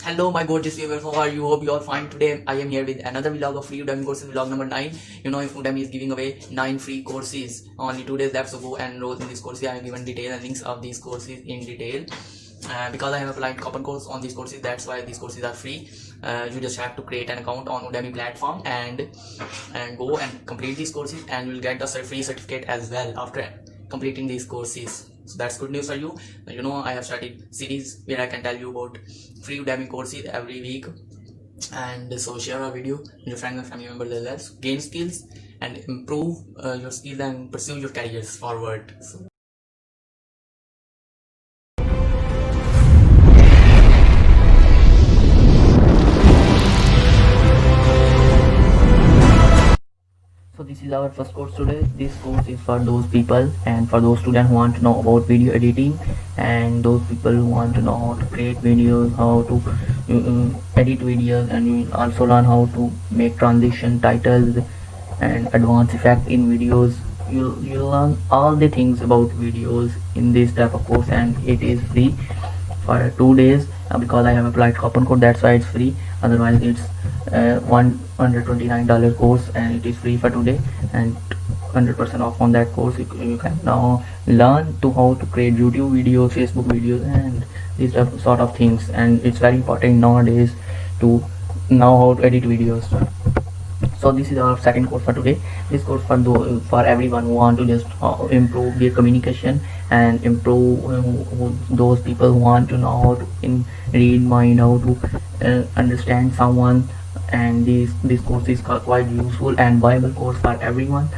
Hello, my gorgeous viewers. How are you? Hope you all fine. Today, I am here with another vlog of free Udemy courses, vlog number 9. You know, if Udemy is giving away 9 free courses, only 2 days left, so go and enroll in this course. I have given detail and links of these courses in detail. Because I have applied coupon codes on these courses, that's why these courses are free. You just have to create an account on Udemy platform and go and complete these courses, and you will get a free certificate as well after completing these courses. So that's good news for you. You know, I have started series where I can tell you about free Udemy courses every week, and so share a video with your friends and family members as well. So gain skills and improve your skills and pursue your careers forward. So this is our first course today. This course is for those people and for those students who want to know about video editing, and those people who want to know how to create videos, how to edit videos, and you also learn how to make transition, titles, and advanced effect in videos. You learn all the things about videos in this type of course, and it is free for 2 days. Because I have applied coupon code, that's why it's free. Otherwise it's $129 course, and it is free for today, and 100% off on that course. You can now learn to how to create YouTube videos, Facebook videos, and these sort of things. And it's very important nowadays to know how to edit videos. So this is our second course for today. This course for everyone who want to just improve their communication and improve those people who want to know how to read mind, how to understand someone. And this course is quite useful and viable course for everyone.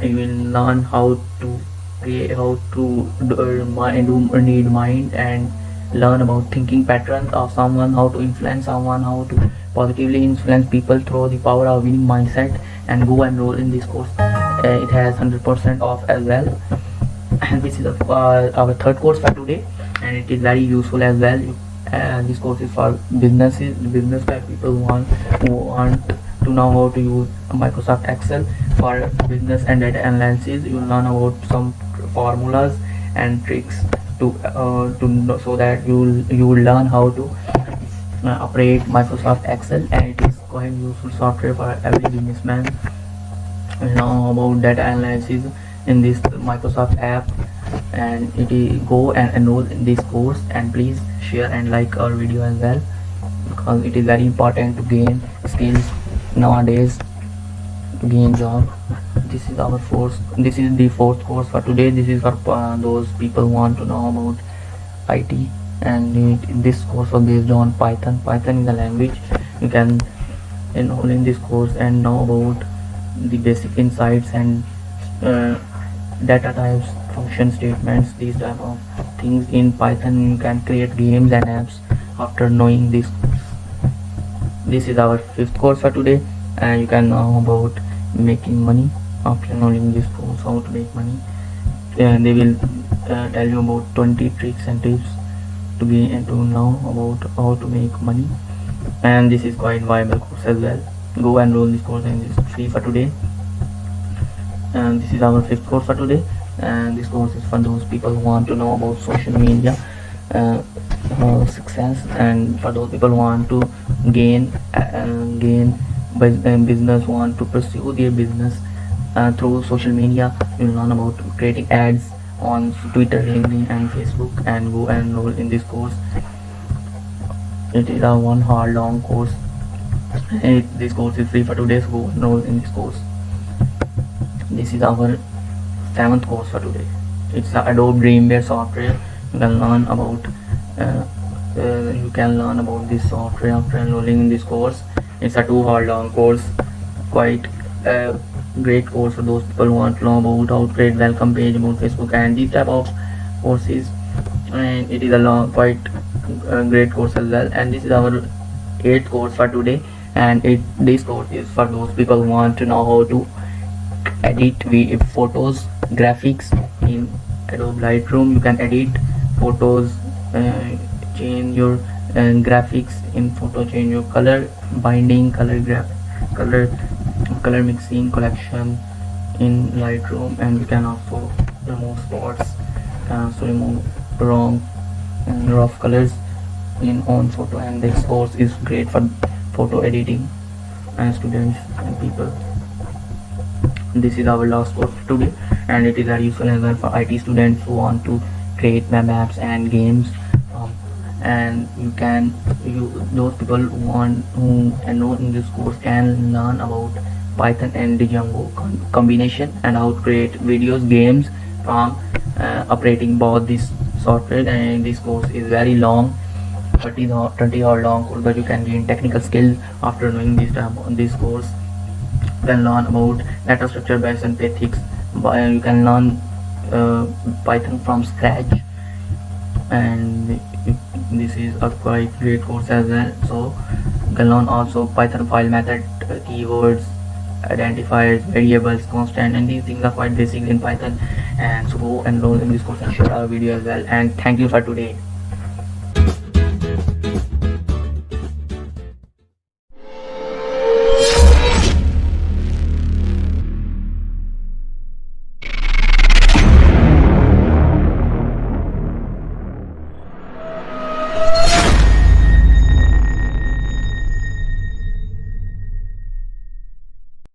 You will learn how to create, how to read mind, and learn about thinking patterns of someone, how to influence someone, how to positively influence people through the power of winning mindset. And go enroll in this course. It has 100% off as well. And this is our third course for today, and it is very useful as well. This course is for business type people who want to know how to use Microsoft Excel for business and data analysis. You will learn about some formulas and tricks to know, so that you will learn how to operate Microsoft Excel, and it is quite useful software for every businessman. You know about data analysis in this Microsoft app. And it is go and enroll in this course, and please share and like our video as well, because it is very important to gain skills nowadays, to gain job. This is the fourth course for today. This is for those people who want to know about IT, and this course was based on Python. Python is a language. You can enroll in this course and know about the basic insights and data types, function statements, these type of things in Python. You can create games and apps after knowing this. This is our fifth course for today, and you can know about making money after knowing this course, how to make money. And they will tell you about 20 tricks and tips to gain and to know about how to make money. And this is quite viable course as well. Go enroll this course, and it's free for today. And this is our fifth course for today, and this course is for those people who want to know about social media success, and for those people who want to gain business, want to pursue their business through social media. You will learn about creating ads on Twitter, LinkedIn, and Facebook. And go and enroll in this course. It is a 1 hour long course. This course is free for today, so go enroll in this course. This is our seventh course for today. It's Adobe Dreamweaver software. You can learn about this software after enrolling in this course. It's a 2 hour long course, quite a great course for those people who want to know about how to create welcome page about Facebook and these type of courses. And it is a quite great course as well. And this is our eighth course for today, and this course is for those people who want to know how to edit photos, graphics in Adobe Lightroom. You can edit photos, change your graphics in photo, change your color binding, color mixing collection in Lightroom. And you can also remove spots, so remove wrong and rough colors in own photo, and this course is great for photo editing and students and people. This is our last course today, and it is very useful as well for IT students who want to create web apps and games. And those people who enroll in this course can learn about Python and Django combination, and how to create videos, games from operating both this software. And this course is very long, 20 hour long course, but you can gain technical skills after knowing this course. You can learn about data structure, based and ethics. You can learn Python from scratch, and this is a quite great course as well. So you can learn also Python file method, keywords, identifiers, variables, constant, and these things are quite basic in Python. And so go enroll in this course and share our video as well. And thank you for today.